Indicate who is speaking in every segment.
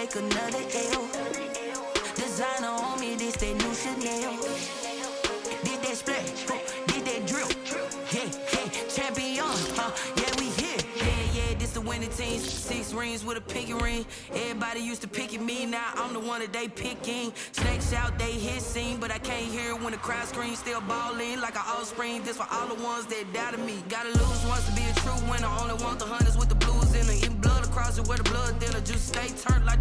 Speaker 1: take another L. Designer on me, this that new Chanel. Did that splash, did that drill. Yeah, champion, yeah, we here. Yeah, this the winning team. 6 rings with a pinky ring. Everybody used to pick at me, now I'm the one that they picking. Snakes out, they hit scene, but I can't hear when the crowd screams. Still ballin' like an offspring. This for all the ones that doubted me. Gotta lose once to be a true winner. Only want the hunters with the blues in it. Eating blood across it where the blood thinner. Just stay turned like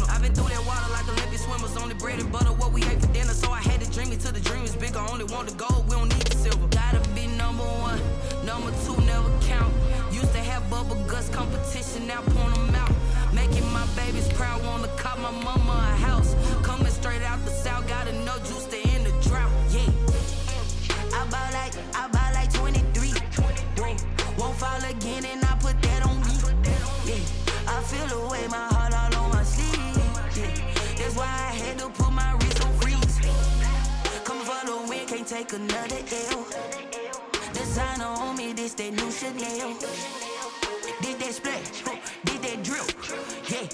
Speaker 1: I've been through that water like Olympic swimmers. Only bread and butter, what we ate for dinner. So I had to dream it till the dream is bigger. Only want the gold, we don't need the silver. Gotta be number 1, number 2 never count. Used to have bubble guts competition, now point them out. Making my babies proud, wanna cop my mama a house. Coming straight out the south, got enough juice to end the drought. Yeah, I buy like 23. Won't fall again and I put that on me. Yeah, I feel the way, my heart all on my sleeve. Yeah, that's why I had to put my wrist on freeze. Coming for the win, can't take another L. Designer on me, this that new Chanel. Did that splash, did that drill. Yeah,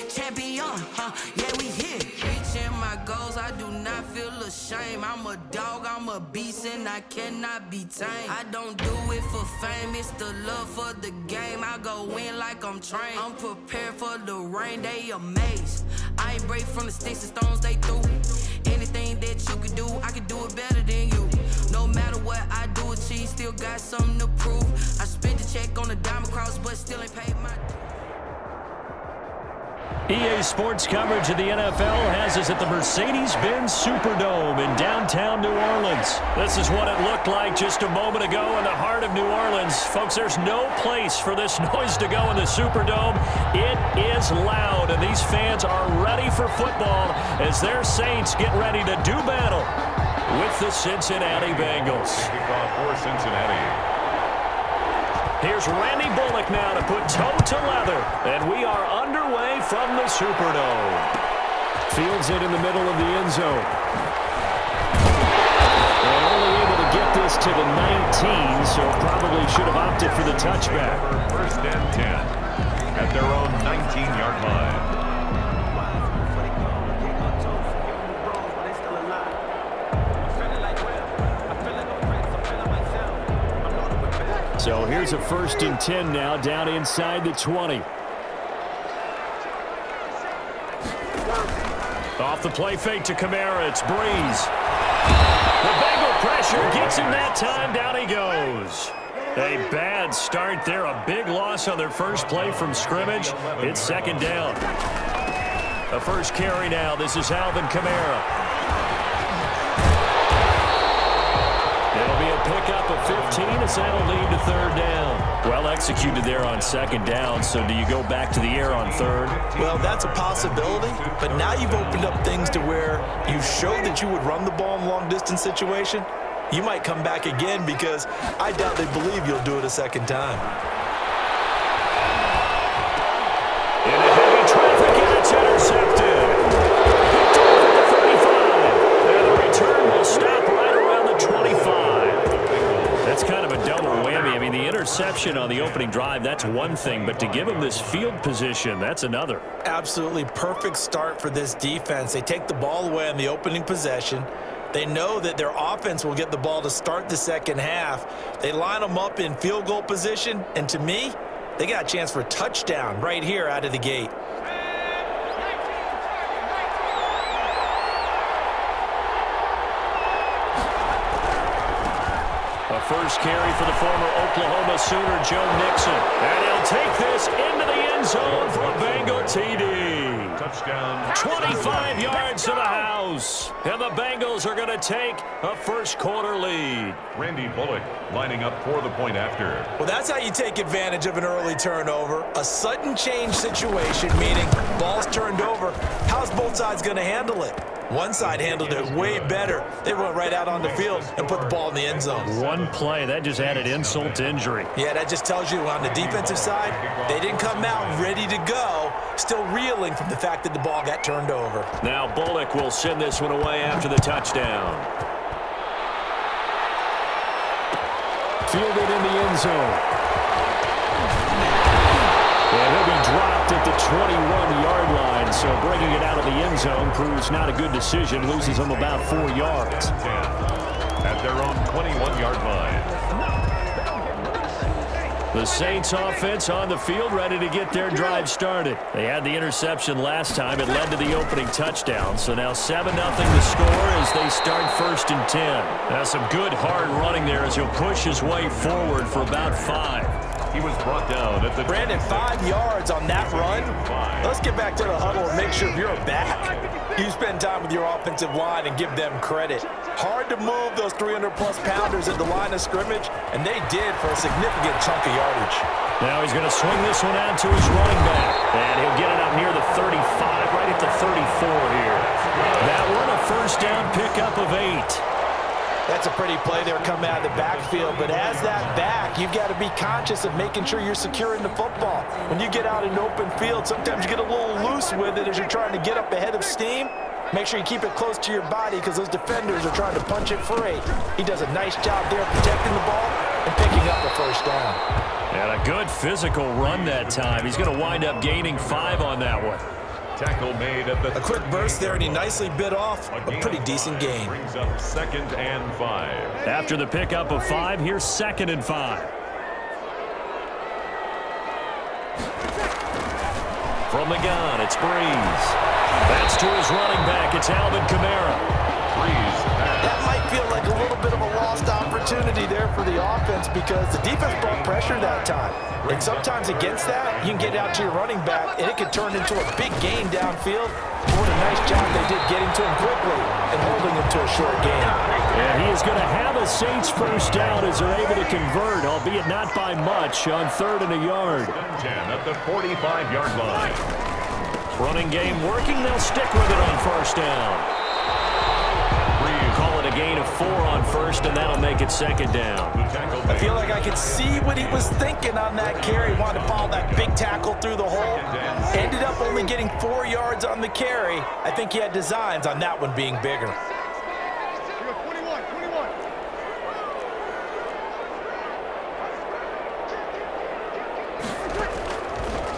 Speaker 1: champion, yeah, we here. Reaching my goals, I do not feel ashamed. I'm a dog, I'm a beast, and I cannot be tamed. I don't do it for fame, it's the love for the game. I go in like I'm trained. I'm prepared for the rain, they amazed. I ain't break from the sticks and stones they threw. Anything that you can do, I can do it better than you. No matter what I do, achieve, still got something to prove. I spent the check on the diamond cross, but still ain't paid my...
Speaker 2: EA Sports coverage of the NFL has us at the Mercedes-Benz Superdome in downtown New Orleans. This is what it looked like just a moment ago in the heart of New Orleans. Folks, there's no place for this noise to go in the Superdome. It is loud, and these fans are ready for football as their Saints get ready to do battle with the Cincinnati Bengals.
Speaker 3: Kickoff for Cincinnati.
Speaker 2: Here's Randy Bullock now to put toe to leather, and we are underway from the Superdome. Fields it in the middle of the end zone. And only able to get this to the 19, so probably should have opted for the touchback.
Speaker 3: First and 10 at their own 19-yard line.
Speaker 2: So here's a 1st and 10 now, down inside the 20. Off the play fake to Kamara, it's Breeze. The Bengal pressure gets him that time, down he goes. A bad start there, a big loss on their first play from scrimmage. It's 2nd down. The first carry now, this is Alvin Kamara. It'll be a pickup of 15 as that'll lead to 3rd down. Well executed there on 2nd down, so do you go back to the air on 3rd?
Speaker 4: Well, that's a possibility, but now you've opened up things to where you showed that you would run the ball in long-distance situation. You might come back again because I doubt they believe you'll do it a 2nd time.
Speaker 2: In a heavy traffic, and it's intercepted. Picked off at the 35. And the return will stop right around the 25. That's kind of a double whammy. I mean, the interception on the opening drive, that's one thing, but to give him this field position, that's another.
Speaker 4: Absolutely perfect start for this defense. They take the ball away on the opening possession. They know that their offense will get the ball to start the 2nd half. They line them up in field goal position, and to me, they got a chance for a touchdown right here out of the gate.
Speaker 2: A first carry for the former Oklahoma Sooner, Joe Nixon. And he'll take this into the end zone for a Bengal TD.
Speaker 3: Touchdown.
Speaker 2: 25 yards to the house. And the Bengals are going to take a first-quarter lead.
Speaker 3: Randy Bullock lining up for the point after.
Speaker 4: Well, that's how you take advantage of an early turnover. A sudden change situation, meaning ball's turned over. How's both sides going to handle it? One side handled it way better. They went right out on the field and put the ball in the end zone.
Speaker 2: One play, that just added insult to injury.
Speaker 4: Yeah, that just tells you on the defensive side, they didn't come out ready to go, still reeling from the fact that the ball got turned over.
Speaker 2: Now Bullock will send this one away after the touchdown. Fielded in the end zone. And he'll be dropped at the 21-yard line, so bringing it out of the end zone proves not a good decision. Loses them about 4 yards.
Speaker 3: At their own 21-yard line.
Speaker 2: The Saints offense on the field, ready to get their drive started. They had the interception last time. It led to the opening touchdown. So now 7-0 to score as they start 1st and 10. That's some good hard running there as he'll push his way forward for about 5.
Speaker 3: He was brought down at the...
Speaker 4: Brandon, 5 yards on that run. Let's get back to the huddle and make sure you're back. You spend time with your offensive line and give them credit. Hard to move those 300-plus pounders at the line of scrimmage, and they did for a significant chunk of yardage.
Speaker 2: Now he's going to swing this one out to his running back, and he'll get it up near the 35, right at the 34 here. That one a first down pickup of 8.
Speaker 4: That's a pretty play there coming out of the backfield, but as that back, you've got to be conscious of making sure you're securing the football. When you get out in open field, sometimes you get a little loose with it as you're trying to get up ahead of steam. Make sure you keep it close to your body because those defenders are trying to punch it free. He does a nice job there protecting the ball and picking up the first down.
Speaker 2: And a good physical run that time. He's going to wind up gaining 5 on that one.
Speaker 3: Tackle made at the...
Speaker 4: A quick burst there, and he nicely bit off a pretty decent gain.
Speaker 3: Brings up 2nd and 5.
Speaker 2: After the pickup of 5, here's 2nd and 5. From the gun, it's Breeze. That's to his running back. It's Alvin Kamara.
Speaker 3: Breeze pass.
Speaker 4: That might feel like a little bit of a lost opportunity there for the offense because the defense brought pressure that time. And sometimes against that, you can get out to your running back, and it could turn into a big gain downfield. What a nice job they did getting to him quickly and holding him to a short gain.
Speaker 2: And he is going to have a Saints first down as they're able to convert, albeit not by much, on 3rd and a yard.
Speaker 3: 10 at the 45-yard line.
Speaker 2: Running game working. They'll stick with it on first down. Call it a gain of 4 on first, and that'll make it 2nd down.
Speaker 4: I feel like I could see what he was thinking on that carry. Wanted to follow that big tackle through the hole. Ended up only getting 4 yards on the carry. I think he had designs on that one being bigger.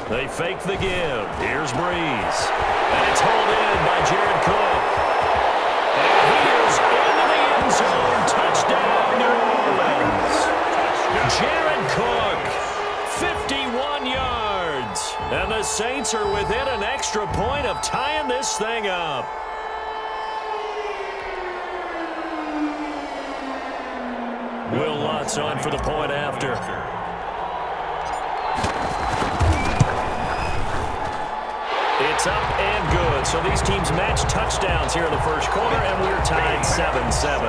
Speaker 2: They fake the give. Here's Breeze. And it's hauled in by Jared Cook. And he is into the end zone. Touchdown, New Orleans. Jared Cook, 51 yards. And the Saints are within an extra point of tying this thing up. Will Lutz on for the point after. It's up and good. So these teams match touchdowns here in the first quarter, and we're tied 7-7.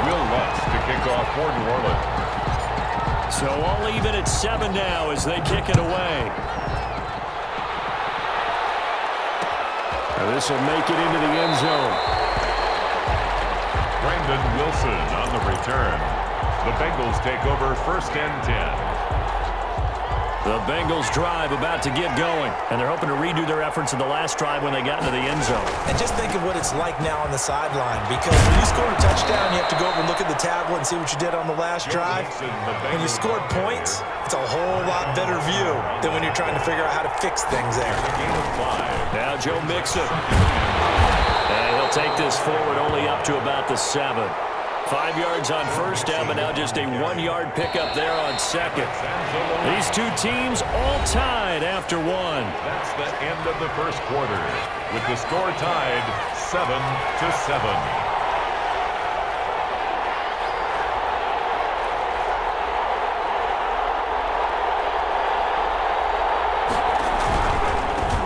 Speaker 3: Will Lutz to kick off for New Orleans.
Speaker 2: So all even at 7 now as they kick it away. This will make it into the end zone.
Speaker 3: Brandon Wilson on the return. The Bengals take over 1st and 10.
Speaker 2: The Bengals drive about to get going, and they're hoping to redo their efforts in the last drive when they got into the end zone.
Speaker 4: And just think of what it's like now on the sideline, because when you score a touchdown, you have to go over and look at the tablet and see what you did on the last drive. When you scored points, it's a whole lot better view than when you're trying to figure out how to fix things there.
Speaker 2: Now Joe Mixon. And he'll take this forward only up to about the 7. 5 yards on first down, but now just a 1-yard pickup there on 2nd. These two teams all tied after 1.
Speaker 3: That's the end of the first quarter, with the score tied 7-7.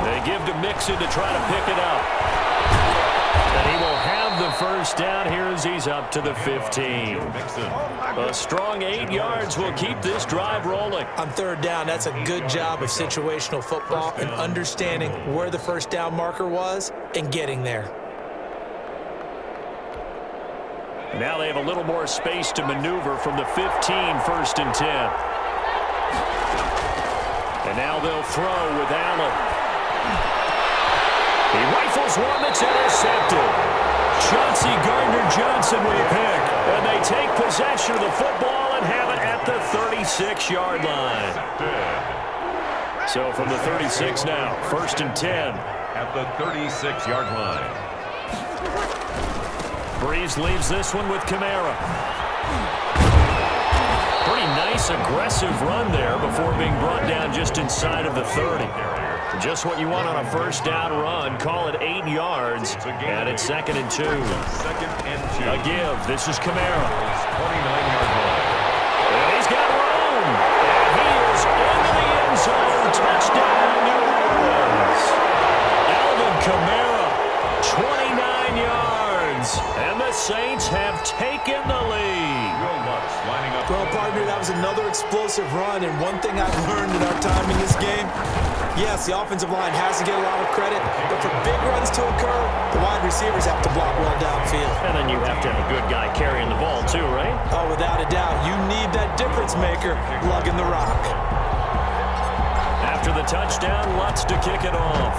Speaker 2: They give to Mixon to try to pick it up. And he will have the first down here as he's up to the 15. A strong 8 yards will keep this drive rolling.
Speaker 4: On 3rd down, that's a good job of situational football and understanding where the first down marker was and getting there.
Speaker 2: Now they have a little more space to maneuver from the 15, 1st and 10. And now they'll throw with Allen. He rifles one that's intercepted. Chauncey Gardner-Johnson with a pick. And they take possession of the football and have it at the 36-yard line. So from the 36 now, 1st and 10.
Speaker 3: At the 36-yard line.
Speaker 2: Breeze leaves this one with Kamara. Pretty nice, aggressive run there before being brought down just inside of the 30. Just what you want on a first down run. Call it 8 yards, and it's 2nd and 2. A give. This is Kamara.
Speaker 3: 29-yard line.
Speaker 2: And he's got room. And he is into the end zone. Touchdown, New Orleans. Alvin Kamara, 29 yards. And the Saints have taken the lead.
Speaker 4: Well, partner, that was another explosive run, and one thing I've learned in our time in this game, yes, the offensive line has to get a lot of credit, but for big runs to occur, the wide receivers have to block well downfield.
Speaker 2: And then you have to have a good guy carrying the ball too, right?
Speaker 4: Oh, without a doubt. You need that difference maker lugging the rock.
Speaker 2: After the touchdown, Lutz to kick it off.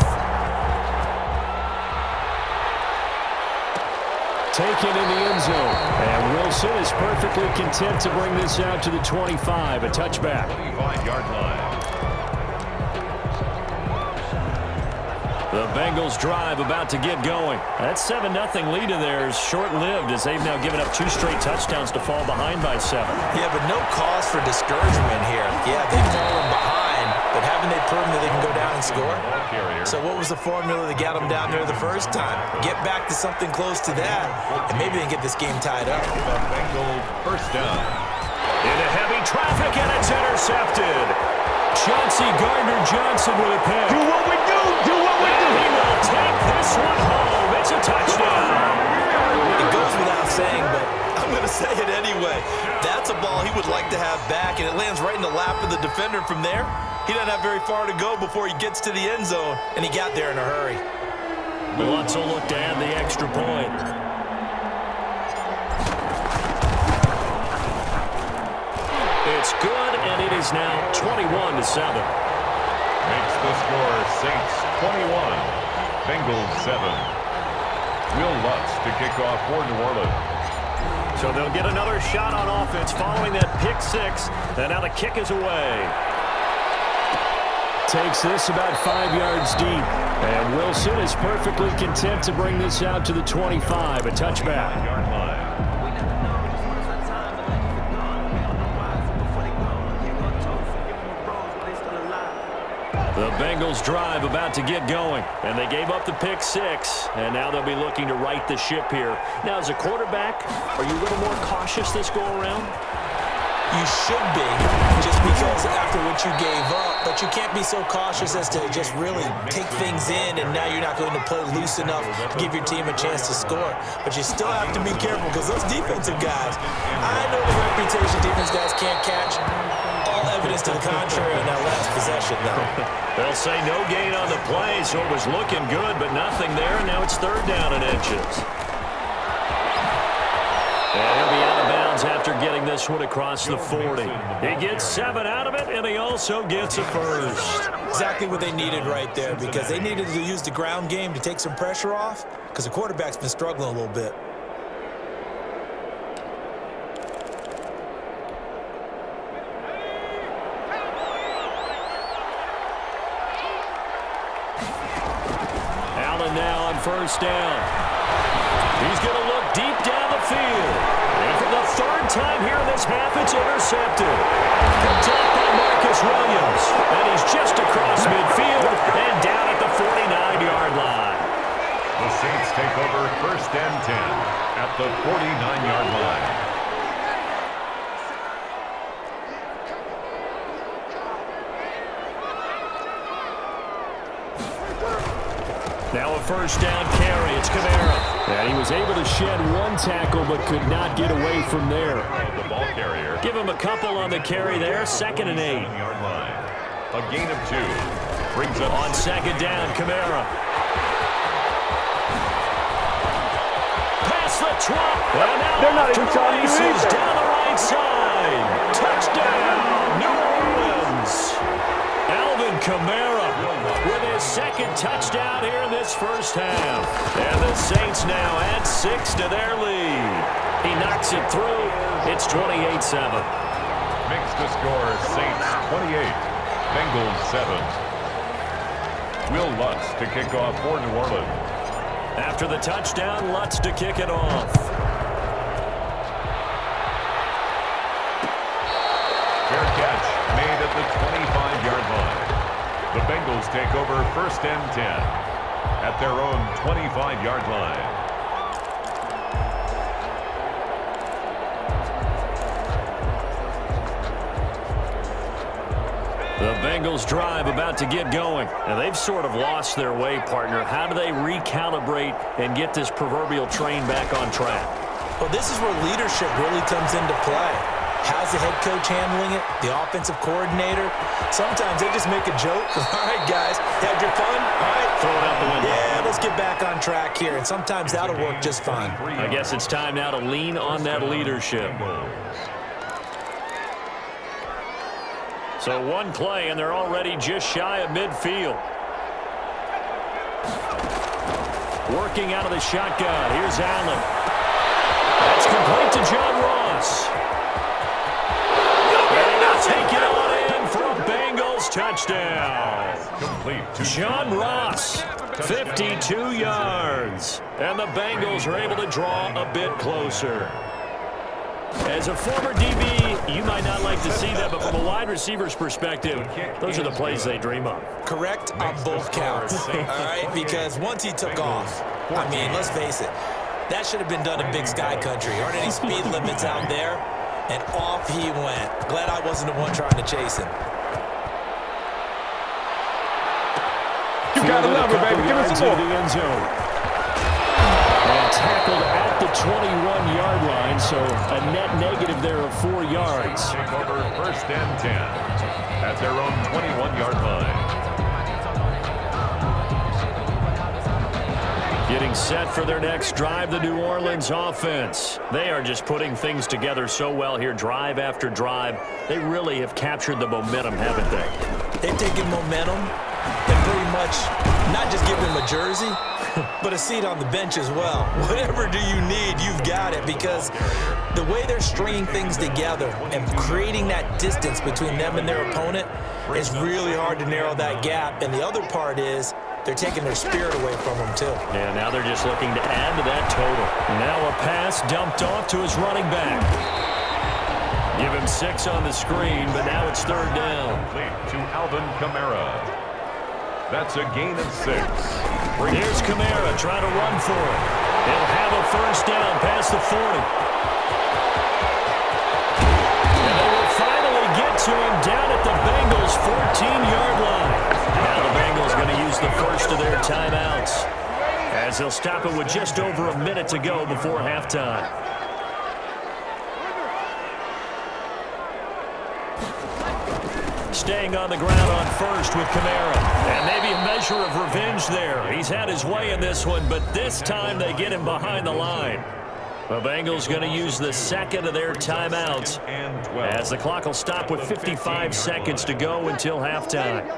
Speaker 2: Taken in the end zone. And Wilson is perfectly content to bring this out to the 25, a touchback.
Speaker 3: 25-yard line.
Speaker 2: The Bengals drive about to get going. That 7-0 lead of theirs short-lived as they've now given up 2 straight touchdowns to fall behind by 7.
Speaker 4: Yeah, but no cause for discouragement here. Yeah, they've fallen behind, but haven't they proven that they can go down and score? So what was the formula that got them down there the first time? Get back to something close to that, and maybe they can get this game tied up.
Speaker 3: The Bengals first down.
Speaker 2: Into heavy traffic, and it's intercepted. Chauncey Gardner-Johnson with a pick.
Speaker 5: Do what we do! Do what we do!
Speaker 2: He will take this one home. It's a touchdown.
Speaker 4: It goes without saying, but I'm going to say it anyway. That's a ball he would like to have back, and it lands right in the lap of the defender from there. He doesn't have very far to go before he gets to the end zone, and he got there in a hurry.
Speaker 2: Lutz will look to add the extra point. It's good, and it is now 21-7.
Speaker 3: Makes the score Saints 21, Bengals 7. Will Lutz to kick off for New Orleans.
Speaker 2: So they'll get another shot on offense following that pick 6, and now the kick is away. Takes this about 5 yards deep, and Wilson is perfectly content to bring this out to the 25, a touchback.
Speaker 3: 9-yard line.
Speaker 2: The Bengals drive about to get going, and they gave up the pick 6, and now they'll be looking to right the ship here. Now, as a quarterback, are you a little more cautious this go-around?
Speaker 4: You should be, just because after what you gave up, but you can't be so cautious as to just really take things in, and now you're not going to play loose enough to give your team a chance to score. But you still have to be careful, because those defensive guys, I know the reputation defense guys can't catch. All evidence to the contrary on that last possession, though.
Speaker 2: They'll say no gain on the play, so it was looking good, but nothing there, and now it's 3rd down and inches. And he'll be out of bounds after getting this one across the 40. He gets 7 out of it, and he also gets a first.
Speaker 4: Exactly what they needed right there, because they needed to use the ground game to take some pressure off, because the quarterback's been struggling a little bit.
Speaker 2: Allen now on 1st down. He's going to look deep down the field. And for the 3rd time here in this half, it's intercepted. Picked up by Marcus Williams. And he's just across midfield and down at the 49-yard line.
Speaker 3: The Saints take over 1st and 10 at the 49-yard line.
Speaker 2: Now a 1st down carry. It's Kamara. And he was able to shed 1 tackle but could not get away from there.
Speaker 3: The ball carrier.
Speaker 2: Give him a couple on the carry there. 2nd and 8.
Speaker 3: 9-yard line. A gain of 2. Brings up
Speaker 2: On 2nd down, Kamara. Past the 12. And now
Speaker 5: They're not
Speaker 2: to
Speaker 5: even
Speaker 2: the
Speaker 5: trying to do
Speaker 2: races
Speaker 5: anything.
Speaker 2: down the right side. Touchdown, New Orleans. Alvin Kamara with his 2nd touchdown here in this first half. And the Saints now add 6 to their lead. He knocks it through. It's 28-7.
Speaker 3: Makes the score Saints 28, Bengals 7. Will Lutz to kick off for New Orleans.
Speaker 2: After the touchdown, Lutz to kick it off.
Speaker 3: Fair catch made at the 25-yard line. The Bengals take over 1st and 10 at their own 25-yard line.
Speaker 2: The Bengals drive about to get going. Now, they've sort of lost their way, partner. How do they recalibrate and get this proverbial train back on track?
Speaker 4: Well, this is where leadership really comes into play. How's the head coach handling it? The offensive coordinator? Sometimes they just make a joke. All right, guys, had your fun? All right.
Speaker 2: Throw it out the window.
Speaker 4: Yeah, let's get back on track here. And sometimes that'll work just fine.
Speaker 2: I guess it's time now to lean on that leadership. So one play, and they're already just shy of midfield. Working out of the shotgun. Here's Allen. That's complete to John Ross. Take it on in for a Bengals touchdown.
Speaker 3: Complete to
Speaker 2: John Ross, 52 yards. And the Bengals are able to draw a bit closer. As a former DB, you might not like to see that, but from a wide receiver's perspective, those are the plays they dream of.
Speaker 4: Correct on both counts, all right? Because once he took off, I mean, let's face it, that should have been done in Big Sky Country. Aren't any speed limits out there? And off he went. Glad I wasn't the one trying to chase him.
Speaker 5: You gotta love it, baby. Give us some more.
Speaker 2: The end zone. And tackled at the 21-yard line, so a net negative there of 4 yards.
Speaker 3: Take over 1st and 10 at their own 21-yard line.
Speaker 2: Getting set for their next drive, the New Orleans offense. They are just putting things together so well here, drive after drive. They really have captured the momentum, haven't they?
Speaker 4: They've taken momentum and pretty much not just give them a jersey, but a seat on the bench as well. Whatever do you need, you've got it, because the way they're stringing things together and creating that distance between them and their opponent is really hard to narrow that gap. And the other part is they're taking their spirit away from them, too.
Speaker 2: Yeah, now they're just looking to add to that total. Now a pass dumped off to his running back. Give him 6 on the screen, but now it's 3rd down.
Speaker 3: Complete to Alvin Kamara. That's a gain of 6.
Speaker 2: Here's Kamara trying to run for it. He'll have a 1st down past the 40. And they will finally get to him down at the Bengals' 14-yard line. Now the Bengals going to use the first of their timeouts, as they'll stop it with just over a minute to go before halftime. Staying on the ground on first with Kamara. And maybe a measure of revenge there. He's had his way in this one, but this time they get him behind the line. The Bengals going to use the second of their timeouts, as the clock will stop with 55 seconds to go until halftime.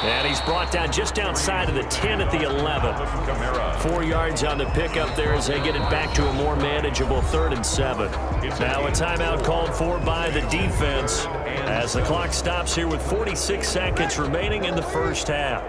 Speaker 2: And he's brought down just outside of the 10 at the 11. 4 yards on the pickup there as they get it back to a more manageable 3rd and 7. Now a timeout called for by the defense as the clock stops here with 46 seconds remaining in the first half.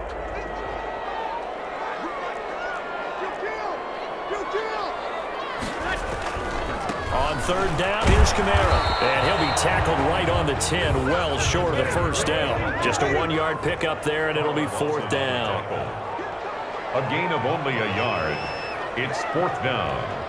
Speaker 2: On 3rd down, here's Kamara. And he'll be tackled right on the 10, well short of the 1st down. Just a 1-yard pickup there, and it'll be 4th down.
Speaker 3: A gain of only a yard. It's 4th down.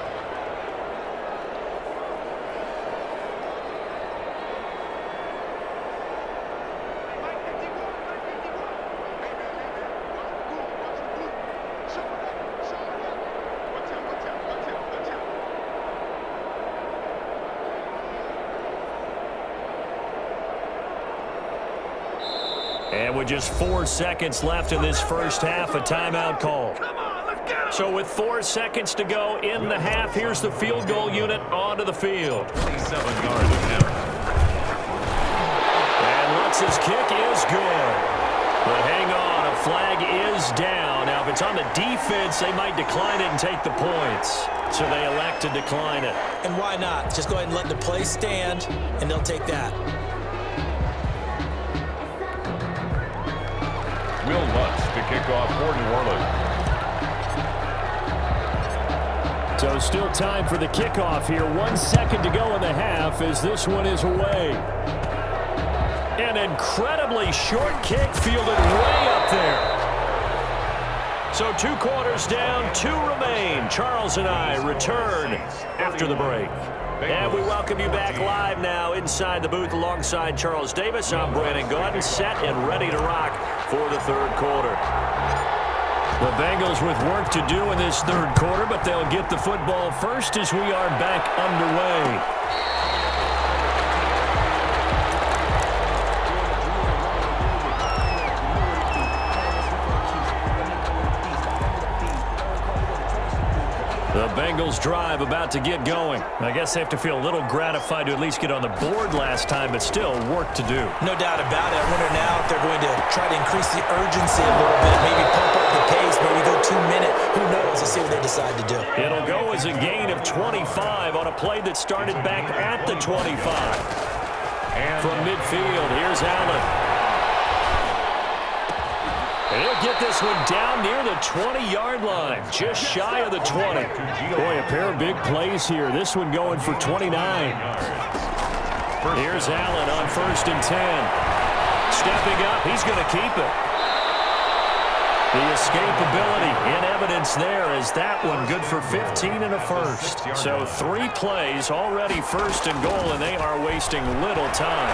Speaker 3: And with just 4 seconds left in this first half, a timeout call.
Speaker 5: Come on, let's get
Speaker 2: So with 4 seconds to go in the half, here's the field goal unit onto the field.
Speaker 3: 27-yard attempt.
Speaker 2: And Lutz's kick is good. But hang on, a flag is down. Now, if it's on the defense, they might decline it and take the points. So they elect to decline it.
Speaker 4: And why not? Just go ahead and let the play stand, and they'll take that.
Speaker 3: Will Lutz to kick off for New Orleans.
Speaker 2: So still time for the kickoff here. 1 second to go in the half as this one is away. An incredibly short kick fielded way up there. So 2 quarters down, 2 remain. Charles and I return after the break. And we welcome you back live now inside the booth alongside Charles Davis. I'm Brandon Gaudin, set and ready to rock for the third quarter. The Bengals with work to do in this third quarter, but they'll get the football first as we are back underway. The Bengals drive about to get going. I guess they have to feel a little gratified to at least get on the board last time, but still work to do.
Speaker 4: No doubt about it. I wonder now if they're going to try to increase the urgency a little bit, maybe pump up the pace, maybe go 2 minute. Who knows? Let's see what they decide to do.
Speaker 2: It'll go as a gain of 25 on a play that started back at the 25. And from midfield, here's Allen. And he'll get this one down near the 20-yard line, just shy of the 20. Boy, a pair of big plays here. This one going for 29. Here's Allen on 1st and 10. Stepping up, he's going to keep it. The escapability in evidence there is that one good for 15 and a first. So 3 plays already 1st and goal, and they are wasting little time.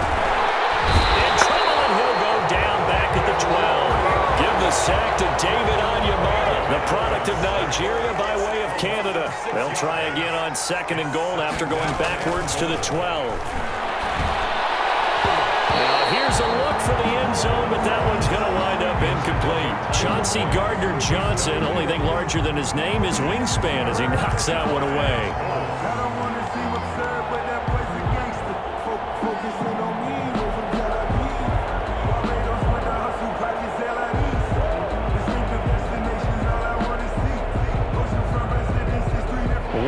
Speaker 2: In trouble, and he'll go down back at the 12. Give the sack to David Onyemata, the product of Nigeria by way of Canada. They'll try again on 2nd and goal after going backwards to the 12. Now here's a look for the end zone, but that one's going to wind up incomplete. Chauncey Gardner-Johnson, only thing larger than his name is wingspan as he knocks that one away.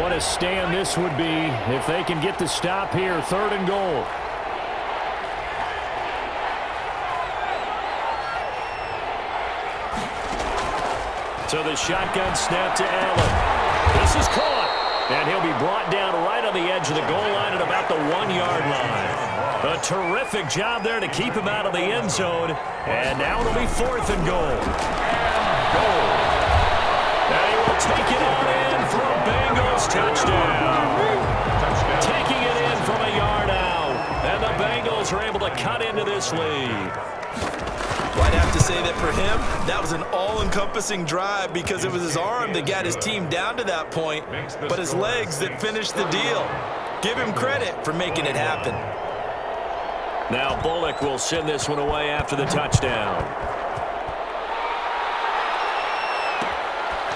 Speaker 2: What a stand this would be if they can get the stop here. 3rd and goal. So the shotgun snap to Allen. This is caught. And he'll be brought down right on the edge of the goal line at about the 1-yard line. A terrific job there to keep him out of the end zone. And now it'll be 4th and goal. And he will take it out in for a Bengals touchdown. Taking it in from a yard out. And the Bengals are able to cut into this lead.
Speaker 4: Well, I'd have to say that for him, that was an all-encompassing drive because it was his arm that got his team down to that point, but his legs that finished the deal. Give him credit for making it happen.
Speaker 2: Now Bullock will send this one away after the touchdown.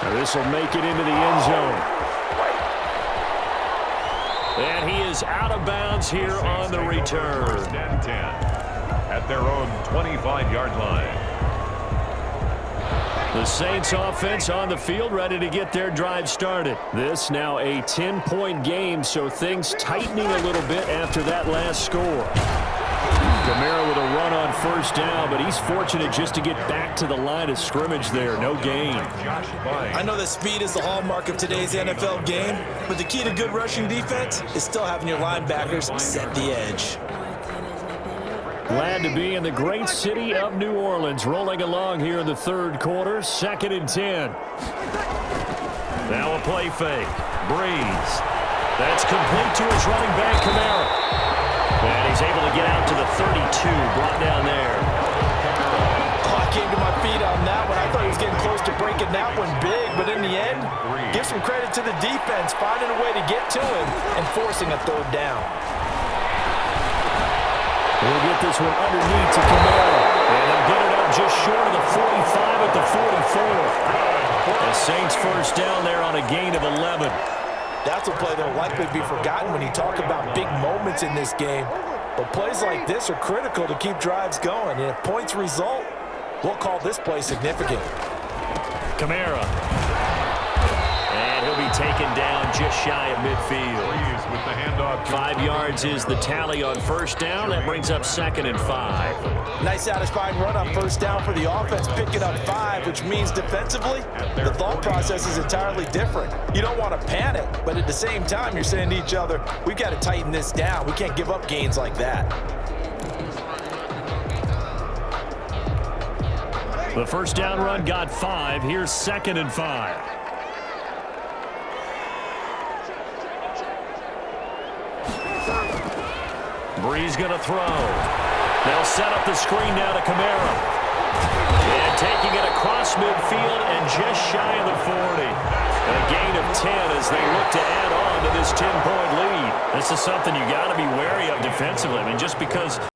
Speaker 2: Now this will make it into the end zone. And he is out of bounds here on the return.
Speaker 3: 1st and 10 at their own 25-yard line.
Speaker 2: The Saints offense on the field ready to get their drive started. This now a 10-point game, so things tightening a little bit after that last score. Kamara with a run on 1st down, but he's fortunate just to get back to the line of scrimmage there. No gain.
Speaker 4: I know that speed is the hallmark of today's NFL game, but the key to good rushing defense is still having your linebackers set the edge.
Speaker 2: Glad to be in the great city of New Orleans, rolling along here in the third quarter, 2nd and 10. Now a play fake. Breeze. That's complete to his running back, Kamara. And he's able to get out to the 32, brought down there.
Speaker 4: Oh, I came to my feet on that one. I thought he was getting close to breaking that one big, but in the end, give some credit to the defense, finding a way to get to him and forcing a 3rd down.
Speaker 2: We'll get this one underneath to Kamara. And they'll get it up just short of the 45 at the 44. The Saints first down there on a gain of 11.
Speaker 4: That's a play that will likely be forgotten when you talk about big moments in this game. But plays like this are critical to keep drives going. And if points result, we'll call this play significant.
Speaker 2: Kamara. And he'll be taken down just shy of midfield.
Speaker 3: With the handoff.
Speaker 2: 5 yards is the tally on first down. That brings up 2nd and 5.
Speaker 4: Nice satisfying run on first down for the offense, picking up 5, which means defensively, the thought process is entirely different. You don't want to panic, but at the same time, you're saying to each other, we've got to tighten this down. We can't give up gains like that.
Speaker 2: The first down run got 5. Here's 2nd and 5. Breeze going to throw. They'll set up the screen now to Kamara. And taking it across midfield and just shy of the 40. A gain of 10 as they look to add on to this 10-point lead. This is something you got to be wary of defensively. I mean, just because